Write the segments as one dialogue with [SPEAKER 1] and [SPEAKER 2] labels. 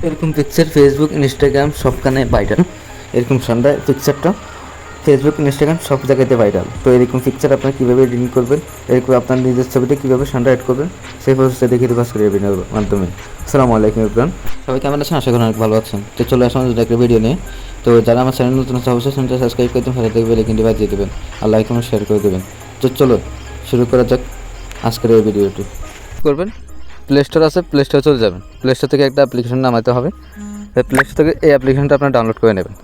[SPEAKER 1] এরকম picture Facebook Instagram সবখানে viral. এরকম সন্ধ্যায় পিকচারটা ফেসবুক ইনস্টাগ্রাম সব জায়গাতে ভাইরাল। তো এরকম পিকচার আপনারা কীভাবে এডিটিং করবেন, এরকম আপনার নিজের ছবিটা কীভাবে সন্ধ্যা অ্যাড করবেন সেই প্রসেসটা দেখিয়ে দেবো আজকের এই ভিডিওর মাধ্যমে। আসসালামু আলাইকুম এভরিওয়ান, সবাই কেমন আছেন? আশা করি অনেক ভালো আছেন। তো চলে আসলাম একটা ভিডিও নিয়ে। তো যারা আমার চ্যানেল নতুন আছে অবশ্যই চ্যানেলটা সাবস্ক্রাইব করে দেবেন, সাথে বেল আইকনটি বাজিয়ে দেবেন আর লাইক কমেন্ট শেয়ার করে দেবেন। তো চলো শুরু করা যাক আজকের এই ভিডিওটি। করবেন, প্লে স্টোর আছে, প্লে স্টোরে চলে যাবেন। প্লে স্টোর থেকে একটা অ্যাপ্লিকেশন নামাতে হবে। প্লে স্টোর থেকে এই অ্যাপ্লিকেশনটা আপনার ডাউনলোড করে নেবেন।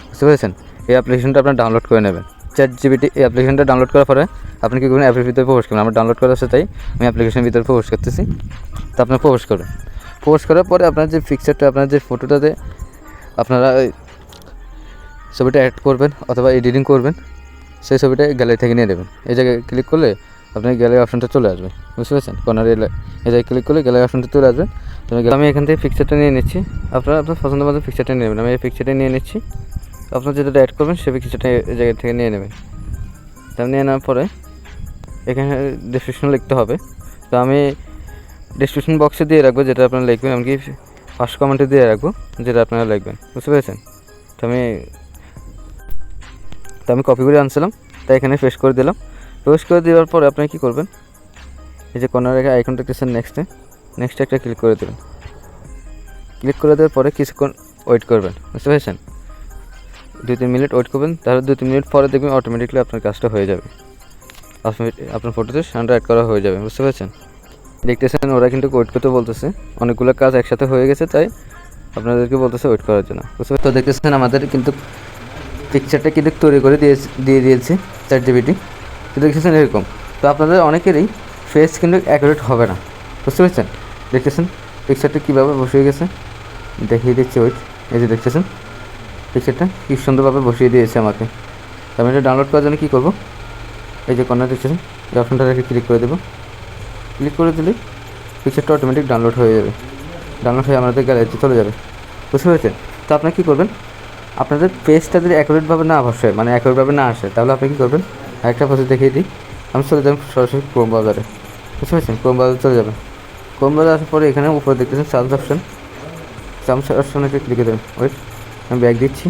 [SPEAKER 1] বুঝতে পেরেছেন? এই অ্যাপ্লিকেশনটা আপনার ডাউনলোড করে নেবেন। ChatGPT এই অ্যাপ্লিকেশনটা ডাউনলোড করার পরে আপনি কী করবেন, অ্যাপের ভিতরে প্রবেশ করবেন। আমার ডাউনলোড করা আছে তাই আমি অ্যাপ্লিকেশনের ভিতরে প্রবেশ করতেছি। তো আপনার প্রবেশ করবেন। প্রবেশ করার পরে আপনার যে পিকচারটা, আপনার যে ফটোটাতে আপনারা ছবিটা অ্যাড করবেন অথবা এডিটিং করবেন, সেই ছবিটা গ্যালারি থেকে নিয়ে নেবেন। এই জায়গায় ক্লিক করলে আপনার গ্যালারি অপশনটা চলে আসবে। বুঝতে পেরেছেন? কর্নারে এই জায়গায় ক্লিক করলে গ্যালারি অপশনটা চলে আসবে। তো আমি এখান থেকে পিকচারটা নিয়ে নিচ্ছি। আপনার পছন্দ মতো পিকচারটা নিয়ে নেবেন। আমি এই পিকচারটা নিয়ে নিচ্ছি। আপনার যেটা অ্যাড করবেন সেই পিকচারটা এই জায়গা থেকে নিয়ে নেবেন। তা নিয়ে নেওয়ার পরে এখানে ডেসক্রিপশন লিখতে হবে। তো আমি ডেসক্রিপশন বক্সে দিয়ে রাখবো যেটা আপনারা লিখবেন, এমনকি ফার্স্ট কমেন্টে দিয়ে রাখবো যেটা আপনারা লিখবেন। বুঝতে পেরেছেন? তো আমি কপি করে আনছিলাম, তাই এখানে পেস্ট করে দিলাম। পেস্ট করে দেওয়ার পরে আপনি কী করবেন, এই যে কর্নার রেখে আইকনটা দেখতেছেন, নেক্সটে একটা ক্লিক করে দেবেন। ক্লিক করে দেওয়ার পরে কিছুক্ষণ ওয়েট করবেন। বুঝতে পেরেছেন? 2-3 মিনিট ওয়েট করবেন। তাহলে 2-3 মিনিট পরে দেখবেন অটোমেটিকলি আপনার কাজটা হয়ে যাবে। আপনার ফটোতে সানটা অ্যাড করা হয়ে যাবে। বুঝতে পেরেছেন? দেখতেছেন ওরা কিন্তু ওয়েট করতে বলতেছে, অনেকগুলো কাজ একসাথে হয়ে গেছে তাই আপনাদেরকে বলতেছে ওয়েট করার জন্য। বুঝতে তো দেখতেছেন আমাদের কিন্তু পিকচারটা কিন্তু তৈরি করে দিয়ে দিয়েছে ChatGPT। তো দেখতেছেন এরকম। তো আপনাদের অনেকেরই ফেস কিন্তু অ্যাকুরেট হবে না। বুঝতে পেরেছেন? দেখতেছেন পিকচারটা কীভাবে বসিয়ে গেছে, দেখিয়ে দিচ্ছি। ওয়েট, এই যে দেখতেছেন পিকচারটা কী সুন্দরভাবে বসিয়ে দিয়েছে আমাকে। আমি এটা ডাউনলোড করার জন্য কী করবো, এই যে কর্নার দেখতেছেন এই অপশনটা রেখে ক্লিক করে দেবো। ক্লিক করে দিলে পিকচারটা অটোমেটিক ডাউনলোড হয়ে যাবে। ডাউনলোড হয়ে আমাদের গ্যালারিতে চলে যাবে। বুঝতে পেরেছেন? তো আপনি কী করবেন, আপনাদের পেজটা যদি অ্যাকুরেটভাবে না বসে, মানে অ্যাকুরেটভাবে না আসে, তাহলে আপনি কী করবেন, আরেকটা প্রসেস দেখিয়ে দিই। আমি চলে যাবেন সরাসরি ক্রোম ব্রাউজারে। বুঝতে পেরেছেন? ক্রোম ব্রাউজারে চলে যাবেন। ক্রোম ব্রাউজার আসার পরে এখানে উপরে দেখতেছেন সার্চ অপশনে ক্লিক করে দেবেন। ওয়েট, আমি ব্যাক দিচ্ছি।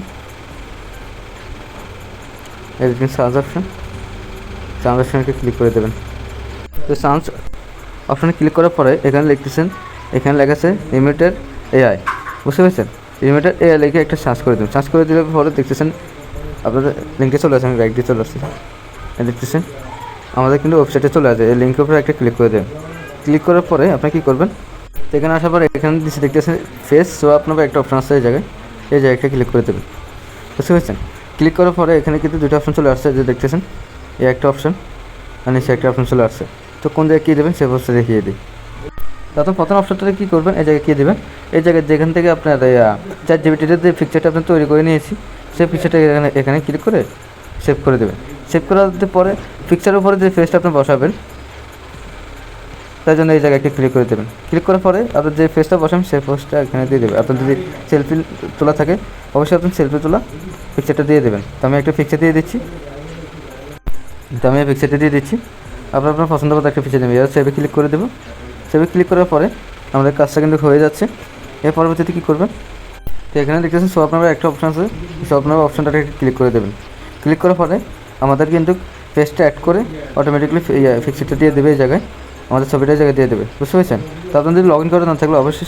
[SPEAKER 1] এই দেখুন সার্চ অপশনে ক্লিক করে দেবেন। তো সার্চ অপশানে ক্লিক করার পরে এখানে লিখতেছেন, এখানে লেখা আছে লিমিটেড AI। বুঝতে পেরেছেন? লিমিটেড AI লিখে একটা সার্চ করে দেবেন। সার্চ করে দিলে পরে দেখতেছেন আপনাদের লিঙ্কে চলে আসে। আমি ব্যাক দিয়ে চলে আসছি। দেখতেছেন আমাদের কিন্তু ওয়েবসাইটে চলে আসে। এই লিঙ্কের উপরে একটা ক্লিক করে দেবেন। ক্লিক করার পরে আপনি কী করবেন, তো এখানে আসার পরে এখানে দেখতেছেন ফেস শো আপনার একটা অপশান আছে, এই জায়গায় একটা ক্লিক করে দেবেন। বুঝতে পেরেছেন? ক্লিক করার পরে এখানে কিন্তু দুটো অপশান চলে আসছে, যে দেখতেছেন এই একটা অপশান আর নিচে একটা অপশান চলে আসছে। তো কোন জায়গায় কী দেবেন সে অবস্থা দেখিয়ে দিই। তখন প্রথম অপশনটাতে কী করবেন, এই জায়গায় কী দেবেন, এই জায়গায় যেখান থেকে আপনার ChatGPT-তে যে পিকচারটা আপনি তৈরি করে নিয়েছি সেই পিকচারটা এখানে ক্লিক করে সেভ করে দেবেন। সেভ করার পরে পিকচারের উপরে যে ফেসটা আপনি বসাবেন তার জন্য এই জায়গায় ক্লিক করে দেবেন। ক্লিক করার পরে আপনার যে ফেসটা বসাবেন সেই ফেসটা এখানে দিয়ে দেবেন। আপনার যদি সেলফি তোলা থাকে অবশ্যই আপনি সেলফি তোলা পিকচারটা দিয়ে দেবেন। তো আমি একটা পিকচার দিয়ে দিচ্ছি। আপনার পছন্দ মতো একটা পিকচার দেবেন। সেভে ক্লিক করে দেবো। সেভে ক্লিক করার পরে আমাদের কাজটা কিন্তু হয়ে যাচ্ছে। এর পরবর্তীতে কী করবেন, তো এখানে দেখতেছেন শো আপনার একটা অপশান আছে, শো আপনার অপশানটাকে ক্লিক করে দেবেন। ক্লিক করার পরে আমাদের কিন্তু পেজটা অ্যাড করে অটোমেটিকলি পিকচারটা দিয়ে দেবে। এই জায়গায় আমাদের ছবিটা এই জায়গায় দিয়ে দেবে। বুঝতে পেরেছেন? তো আপনার যদি লগ ইন করে না থাকলে অবশ্যই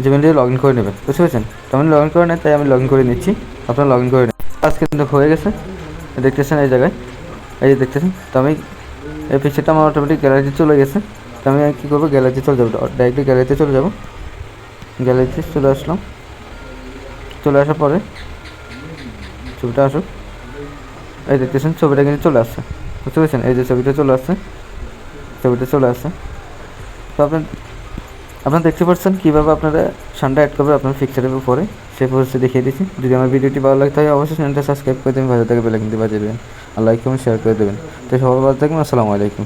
[SPEAKER 1] জিমেল দিয়ে লগ ইন করে নেবেন। বুঝতে পেরেছেন? তো আমি লগ ইন করে নেই, তাই আমি লগ ইন করে নিচ্ছি। আপনারা লগ ইন করে নেন। কাজ কিন্তু হয়ে গেছে। দেখতেছেন এই জায়গায়, এই যে দেখতেছেন। তো আমি এই পিকচারটা আমার অটোমেটিক গ্যালারিতে চলে গেছে। তো আমি কী করবো, গ্যালারিতে চলে যাবো, ডাইরেক্টলি গ্যালারিতে চলে যাবো। গ্যালারিতে চলে আসলাম। চলে আসার পরে ছবিটা আসুক, এই দেখতেছেন ছবিটা কিন্তু চলে আসছে। বুঝতে পেরেছেন? এই যে ছবিটা চলে আসছে। তো আপনারা দেখতে পাচ্ছেন কীভাবে আপনারা সানটা অ্যাড করবেন আপনার পিকচারের উপরে, সেই প্রসেসে দেখিয়ে দিচ্ছি। যদি আমার ভিডিওটি ভালো লাগে তাহলে অবশ্যই চ্যানেলটা সাবস্ক্রাইব করে দেবেন, ভালো থেকে বেল আইকনটি বাজিয়ে দেবেন আর লাইক কমেন্ট শেয়ার করে দেবেন। তো সবাই ভালো থাকবেন। আসসালামু আলাইকুম।